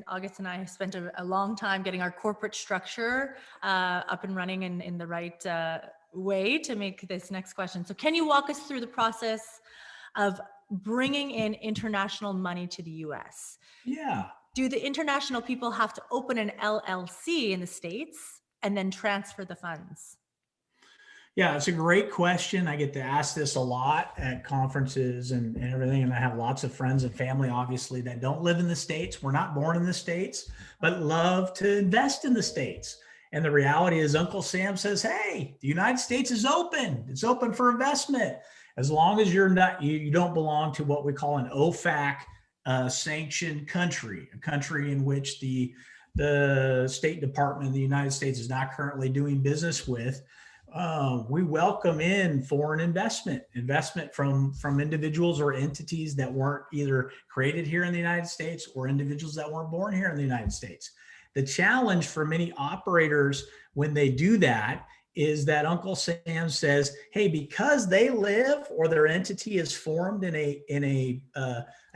August and I spent a long time getting our corporate structure up and running in the right way to make this next question. So can you walk us through the process of bringing in international money to the US? Yeah. Do the international people have to open an LLC in the States and then transfer the funds? Yeah, it's a great question. I get to ask this a lot at conferences and everything. And I have lots of friends and family, obviously, that don't live in the States. We're not born in the States, but love to invest in the States. And the reality is Uncle Sam says, hey, the United States is open. It's open for investment. As long as you don't belong to what we call an OFAC sanctioned country, a country in which the State Department of the United States is not currently doing business with. We welcome in foreign investment from individuals or entities that weren't either created here in the United States or individuals that weren't born here in the United States. The challenge for many operators when they do that is that Uncle Sam says, hey, because they live or their entity is formed in a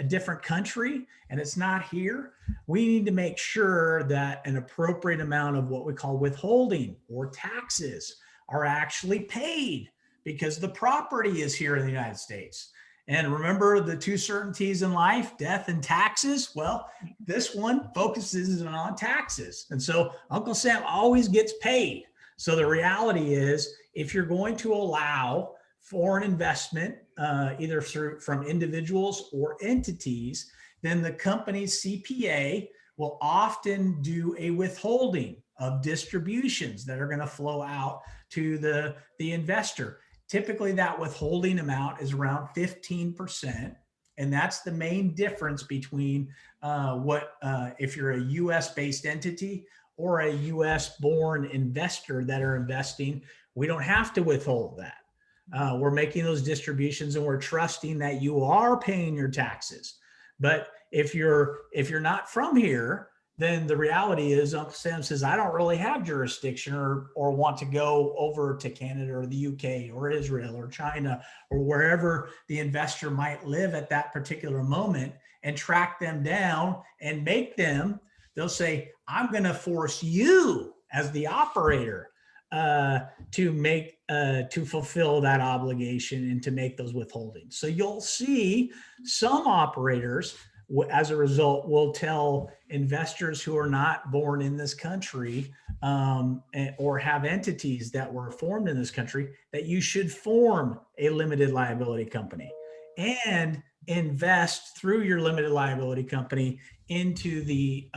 different country and it's not here, we need to make sure that an appropriate amount of what we call withholding or taxes are actually paid because the property is here in the United States. And remember the two certainties in life, death and taxes. Well, this one focuses on taxes. And so Uncle Sam always gets paid. So the reality is if you're going to allow foreign investment, either from individuals or entities, then the company's CPA will often do a withholding of distributions that are going to flow out to the investor. Typically that withholding amount is around 15%. And that's the main difference between if you're a US based entity or a US born investor that are investing, we don't have to withhold that. We're making those distributions and we're trusting that you are paying your taxes. But if you're not from here, then the reality is Uncle Sam says, I don't really have jurisdiction or want to go over to Canada or the UK or Israel or China or wherever the investor might live at that particular moment and track them down and make them, they'll say, I'm going to force you as the operator to fulfill that obligation and to make those withholdings. So you'll see some operators, as a result, will tell investors who are not born in this country or have entities that were formed in this country that you should form a limited liability company and invest through your limited liability company into the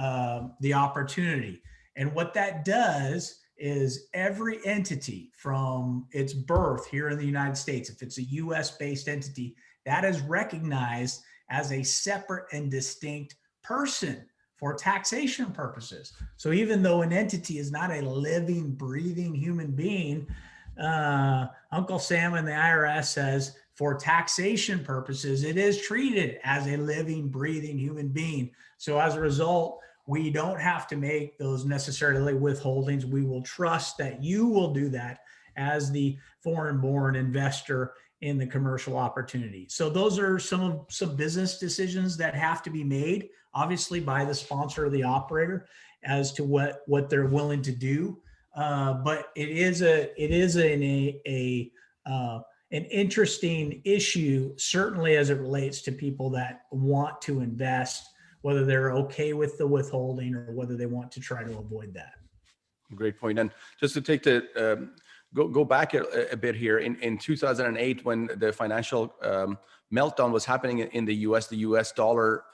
opportunity. And what that does is every entity from its birth here in the United States, if it's a US based entity, that is recognized as a separate and distinct person for taxation purposes. So even though an entity is not a living, breathing human being, Uncle Sam and the IRS says for taxation purposes, it is treated as a living, breathing human being. So as a result, we don't have to make those necessarily withholdings. We will trust that you will do that as the foreign-born investor in the commercial opportunity. So those are some business decisions that have to be made, obviously by the sponsor or the operator, as to what they're willing to do. But it is an interesting issue, certainly as it relates to people that want to invest, whether they're okay with the withholding or whether they want to try to avoid that. Great point. And just to take the go back a bit here, in 2008, when the financial meltdown was happening in the US dollar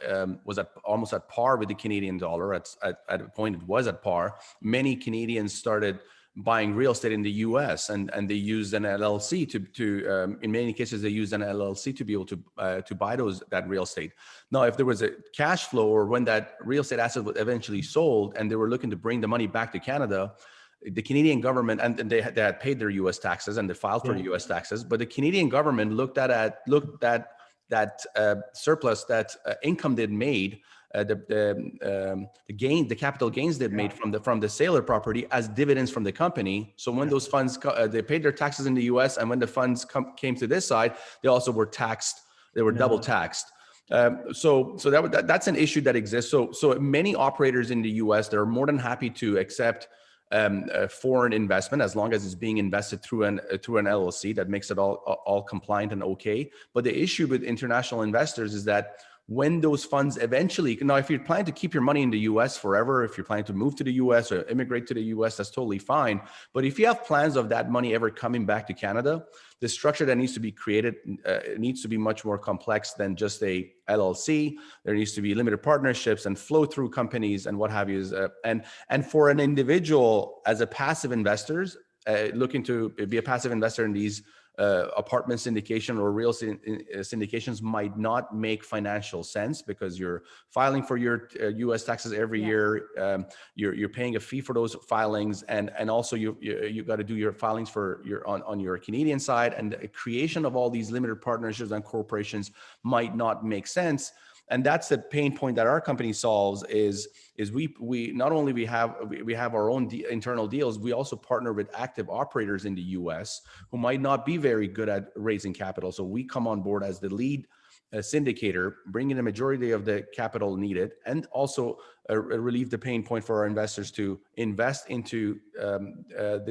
was almost at par with the Canadian dollar. At a point, it was at par. Many Canadians started buying real estate in the US, and they used an LLC to in many cases, they used an LLC to be able to buy that real estate. Now, if there was a cash flow or when that real estate asset was eventually sold and they were looking to bring the money back to Canada, the Canadian government, and they had paid their U.S. taxes and they filed for the U.S. taxes, but the Canadian government looked at that surplus, that income they'd made, the capital gains they'd made from the sale of property as dividends from the company. So when those funds, they paid their taxes in the U.S., and when the funds came to this side, they also were taxed. They were double taxed. That's an issue that exists. So many operators in the U.S. they're more than happy to accept a foreign investment as long as it's being invested through an LLC that makes it all compliant and okay. But the issue with international investors is that when those funds eventually, now if you're planning to keep your money in the US forever, if you're planning to move to the US or immigrate to the US, that's totally fine. But if you have plans of that money ever coming back to Canada, the structure that needs to be created needs to be much more complex than just a LLC. There needs to be limited partnerships and flow through companies and what have you. And for an individual as a passive investors looking to be a passive investor in these apartment syndication or real estate syndications might not make financial sense because you're filing for your U.S. taxes every year. You're paying a fee for those filings, and also you got to do your filings for on your Canadian side, and the creation of all these limited partnerships and corporations might not make sense. And that's the pain point that our company solves is we not only we have our own internal deals, we also partner with active operators in the US who might not be very good at raising capital. So we come on board as the lead syndicator, bringing the majority of the capital needed, and also relieve the pain point for our investors to invest into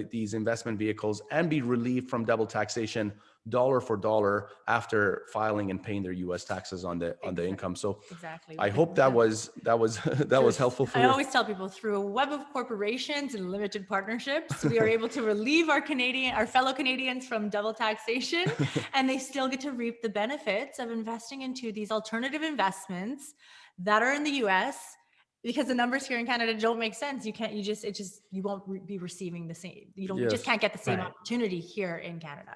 these investment vehicles and be relieved from double taxation dollar for dollar after filing and paying their U.S. taxes on the income. So exactly. I hope that was helpful for you. I always tell people through a web of corporations and limited partnerships, we are able to relieve our fellow Canadians from double taxation, and they still get to reap the benefits of investing into these alternative investments that are in the U.S. because the numbers here in Canada don't make sense. You won't be receiving the same. You just can't get the same opportunity here in Canada.